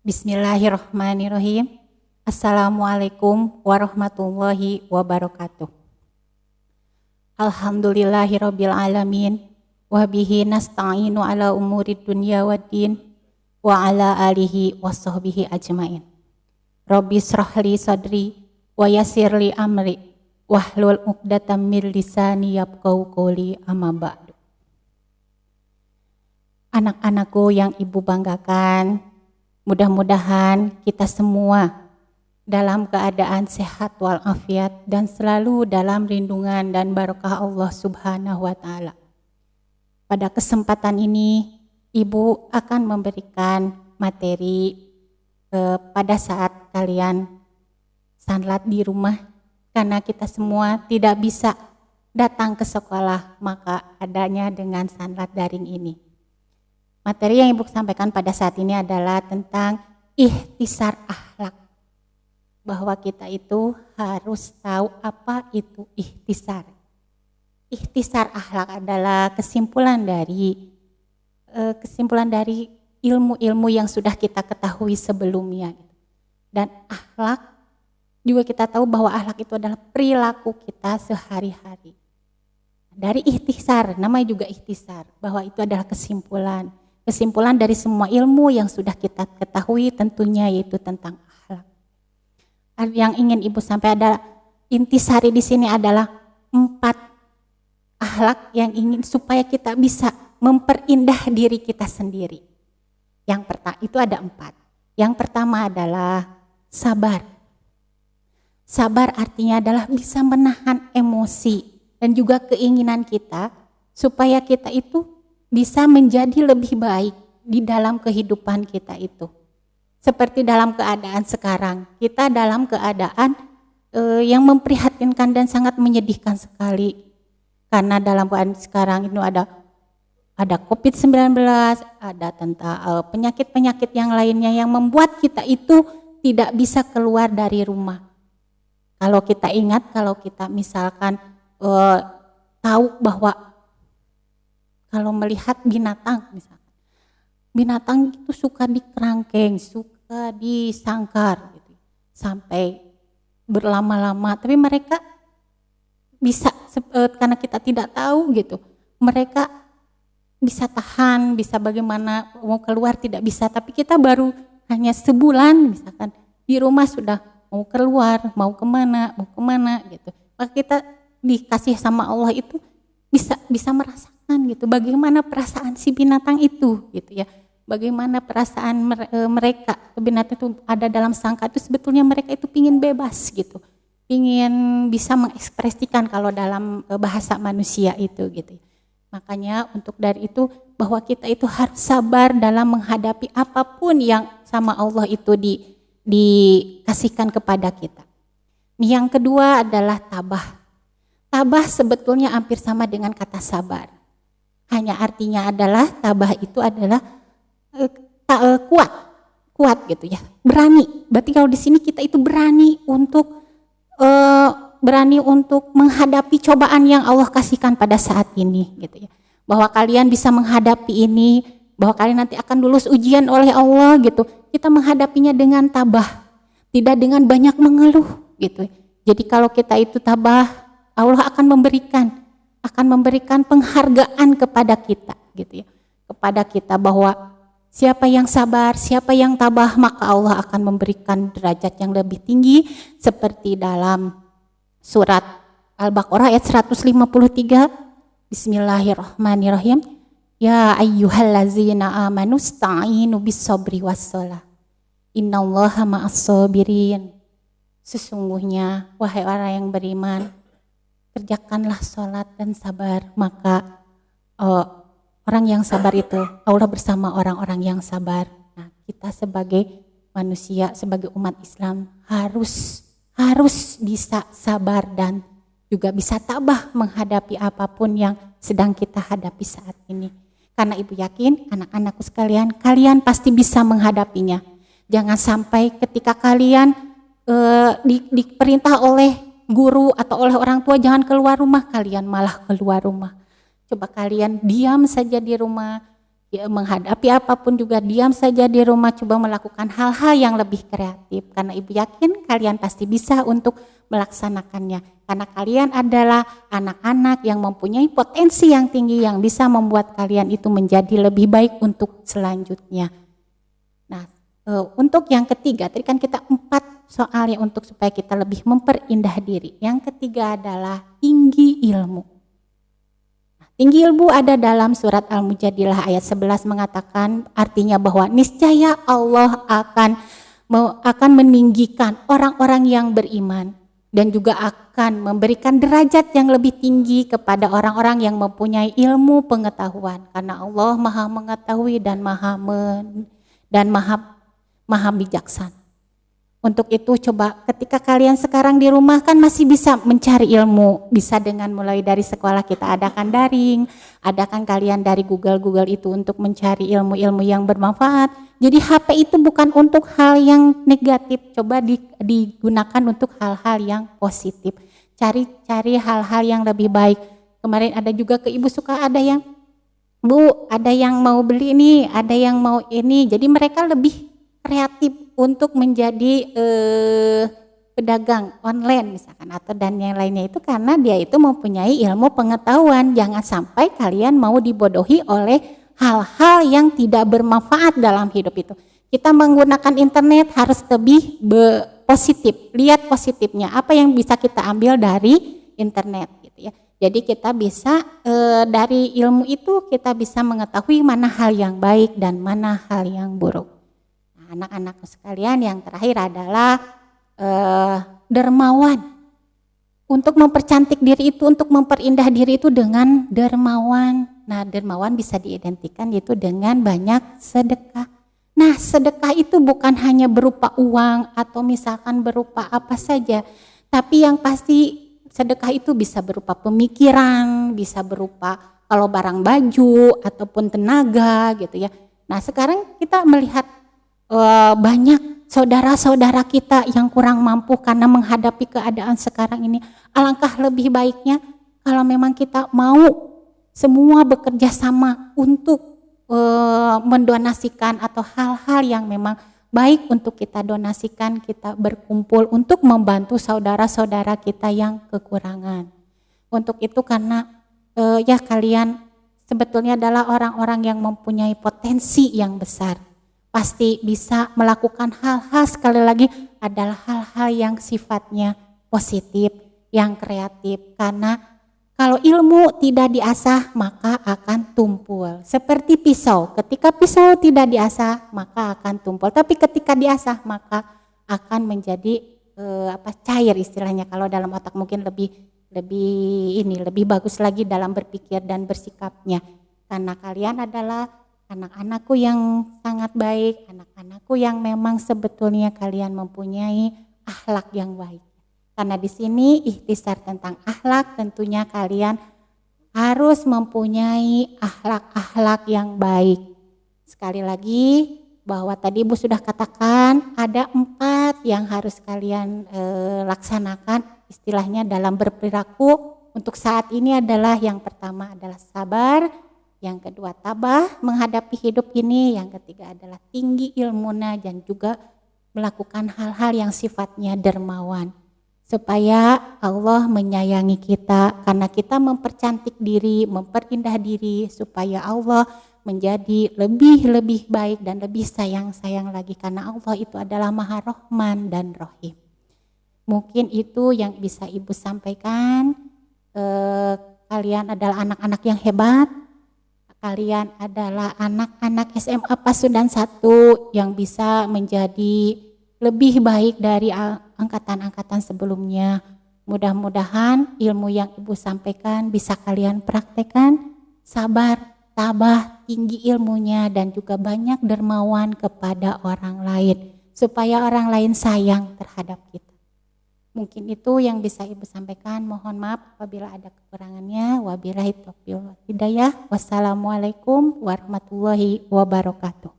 Bismillahirrahmanirrahim. Assalamualaikum warahmatullahi wabarakatuh. Alhamdulillahirabbil alamin wa bihi nasta'inu ala umurid dunya waddin wa ala alihi washabbihi ajmain. Rabbi shrahli sadri wa yassirli amri wahlul 'uqdatam min lisani yafqahu qouli amma ba'du. Anak-anakku yang Ibu banggakan, mudah-mudahan kita semua dalam keadaan sehat walafiat dan selalu dalam lindungan dan barokah Allah Subhanahu wa Ta'ala. Pada kesempatan ini, Ibu akan memberikan materi pada saat kalian salat di rumah, karena kita semua tidak bisa datang ke sekolah, maka adanya dengan salat daring ini. Materi yang Ibu sampaikan pada saat ini adalah tentang ihtisar akhlak. Bahwa kita itu harus tahu apa itu ihtisar. Ihtisar akhlak adalah kesimpulan dari ilmu-ilmu yang sudah kita ketahui sebelumnya. Dan akhlak juga kita tahu bahwa akhlak itu adalah perilaku kita sehari-hari. Dari ihtisar, namanya juga ihtisar, bahwa itu adalah kesimpulan. Kesimpulan dari semua ilmu yang sudah kita ketahui tentunya yaitu tentang akhlak. Yang ingin Ibu sampaikan adalah intisari di sini adalah 4 akhlak yang ingin supaya kita bisa memperindah diri kita sendiri. Yang pertama itu ada 4. Yang pertama adalah sabar. Sabar artinya adalah bisa menahan emosi dan juga keinginan kita supaya kita itu bisa menjadi lebih baik di dalam kehidupan kita itu. Seperti dalam keadaan sekarang, kita dalam keadaan yang memprihatinkan dan sangat menyedihkan sekali. Karena dalam keadaan sekarang itu ada COVID-19, ada tentang penyakit-penyakit yang lainnya yang membuat kita itu tidak bisa keluar dari rumah. Kalau kita ingat, kalau kita misalkan tahu bahwa kalau melihat binatang misalkan, binatang itu suka dikerangkeng, suka disangkar gitu, sampai berlama-lama. Tapi mereka bisa, karena kita tidak tahu gitu, mereka bisa tahan, bisa bagaimana mau keluar tidak bisa. Tapi kita baru hanya sebulan misalkan di rumah sudah mau keluar, mau kemana gitu. Maka kita dikasih sama Allah itu bisa merasakan gitu, bagaimana perasaan si binatang itu gitu ya. Bagaimana perasaan mereka, binatang itu ada dalam sangkar itu sebetulnya mereka itu pingin bebas gitu, pingin bisa mengekspresikan kalau dalam bahasa manusia itu gitu. Makanya untuk dari itu bahwa kita itu harus sabar dalam menghadapi apapun yang sama Allah itu dikasihkan kepada kita. Yang kedua adalah tabah. Tabah sebetulnya hampir sama dengan kata sabar. Hanya artinya adalah tabah itu adalah kuat gitu ya, berani. Berarti kalau di sini kita itu berani untuk menghadapi cobaan yang Allah kasihkan pada saat ini gitu ya. Bahwa kalian bisa menghadapi ini, bahwa kalian nanti akan lulus ujian oleh Allah gitu. Kita menghadapinya dengan tabah, tidak dengan banyak mengeluh gitu. Jadi kalau kita itu tabah, Allah akan memberikan penghargaan kepada kita gitu ya. Kepada kita bahwa siapa yang sabar, siapa yang tabah, maka Allah akan memberikan derajat yang lebih tinggi seperti dalam surat Al-Baqarah ayat 153. Bismillahirrahmanirrahim. Ya ayyuhallazina amanu sta'inu bis-sabri was-shalah. Innallaha ma'as-sabirin. Sesungguhnya wahai orang yang beriman, kerjakanlah sholat dan sabar, maka orang yang sabar itu, Allah bersama orang-orang yang sabar. Nah, kita sebagai manusia, sebagai umat Islam harus bisa sabar dan juga bisa tabah menghadapi apapun yang sedang kita hadapi saat ini. Karena Ibu yakin anak-anakku sekalian, kalian pasti bisa menghadapinya. Jangan sampai ketika kalian diperintah oleh guru atau oleh orang tua jangan keluar rumah, kalian malah keluar rumah. Coba kalian diam saja di rumah, Ya, menghadapi apapun juga diam saja di rumah, coba melakukan hal-hal yang lebih kreatif. Karena ibu yakin kalian pasti bisa untuk melaksanakannya. Karena kalian adalah anak-anak yang mempunyai potensi yang tinggi yang bisa membuat kalian itu menjadi lebih baik untuk selanjutnya. Nah, untuk yang ketiga, tadi kan kita 4 soalnya untuk supaya kita lebih memperindah diri. Yang ketiga adalah tinggi ilmu. Tinggi ilmu ada dalam surat Al-Mujadilah ayat 11 mengatakan artinya bahwa niscaya Allah akan meninggikan orang-orang yang beriman dan juga akan memberikan derajat yang lebih tinggi kepada orang-orang yang mempunyai ilmu pengetahuan karena Allah Maha mengetahui dan maha bijaksana. Untuk itu coba ketika kalian sekarang di rumah kan masih bisa mencari ilmu, bisa dengan mulai dari sekolah kita adakan daring, adakan kalian dari Google itu untuk mencari ilmu-ilmu yang bermanfaat. Jadi HP itu bukan untuk hal yang negatif, coba digunakan untuk hal-hal yang positif. Cari hal-hal yang lebih baik. Kemarin ada juga ke ibu suka ada yang, Bu, ada yang mau beli ini, ada yang mau ini. Jadi mereka lebih kreatif untuk menjadi pedagang online misalkan atau dan yang lainnya itu karena dia itu mempunyai ilmu pengetahuan. Jangan sampai kalian mau dibodohi oleh hal-hal yang tidak bermanfaat dalam hidup itu. Kita menggunakan internet harus lebih positif, lihat positifnya apa yang bisa kita ambil dari internet gitu ya. Jadi kita bisa dari ilmu itu kita bisa mengetahui mana hal yang baik dan mana hal yang buruk. Anak-anak sekalian yang terakhir adalah dermawan. Untuk mempercantik diri itu, untuk memperindah diri itu dengan dermawan. Nah, dermawan bisa diidentikan itu dengan banyak sedekah. Nah, sedekah itu bukan hanya berupa uang atau misalkan berupa apa saja, tapi yang pasti sedekah itu bisa berupa pemikiran, bisa berupa kalau barang baju ataupun tenaga gitu ya. Nah, sekarang kita melihat banyak saudara-saudara kita yang kurang mampu karena menghadapi keadaan sekarang ini. Alangkah lebih baiknya kalau memang kita mau semua bekerja sama untuk mendonasikan atau hal-hal yang memang baik untuk kita donasikan, kita berkumpul untuk membantu saudara-saudara kita yang kekurangan. Untuk itu karena ya kalian sebetulnya adalah orang-orang yang mempunyai potensi yang besar. Pasti bisa melakukan hal-hal sekali lagi adalah hal-hal yang sifatnya positif, yang kreatif. Karena kalau ilmu tidak diasah maka akan tumpul. Seperti pisau, ketika pisau tidak diasah maka akan tumpul. Tapi ketika diasah maka akan menjadi cair istilahnya. Kalau dalam otak mungkin lebih bagus lagi dalam berpikir dan bersikapnya. Karena kalian adalah anak-anakku yang sangat baik, anak-anakku yang memang sebetulnya kalian mempunyai akhlak yang baik. Karena di sini ikhtisar tentang akhlak tentunya kalian harus mempunyai akhlak-akhlak yang baik. Sekali lagi bahwa tadi Ibu sudah katakan ada 4 yang harus kalian laksanakan istilahnya dalam berperilaku. Untuk saat ini adalah yang pertama adalah sabar. Yang kedua tabah menghadapi hidup ini, yang ketiga adalah tinggi ilmunya dan juga melakukan hal-hal yang sifatnya dermawan. Supaya Allah menyayangi kita karena kita mempercantik diri, memperindah diri supaya Allah menjadi lebih baik dan lebih sayang lagi karena Allah itu adalah Maha Rahman dan Rahim. Mungkin itu yang bisa Ibu sampaikan. Kalian adalah anak-anak yang hebat. Kalian adalah anak-anak SMA Pasundan 1 yang bisa menjadi lebih baik dari angkatan-angkatan sebelumnya. Mudah-mudahan ilmu yang Ibu sampaikan bisa kalian praktekkan. Sabar, tabah, tinggi ilmunya dan juga banyak dermawan kepada orang lain. Supaya orang lain sayang terhadap kita. Mungkin itu yang bisa Ibu sampaikan. Mohon maaf apabila ada kekurangannya. Wabillahi taufiq wal hidayah. Wassalamualaikum warahmatullahi wabarakatuh.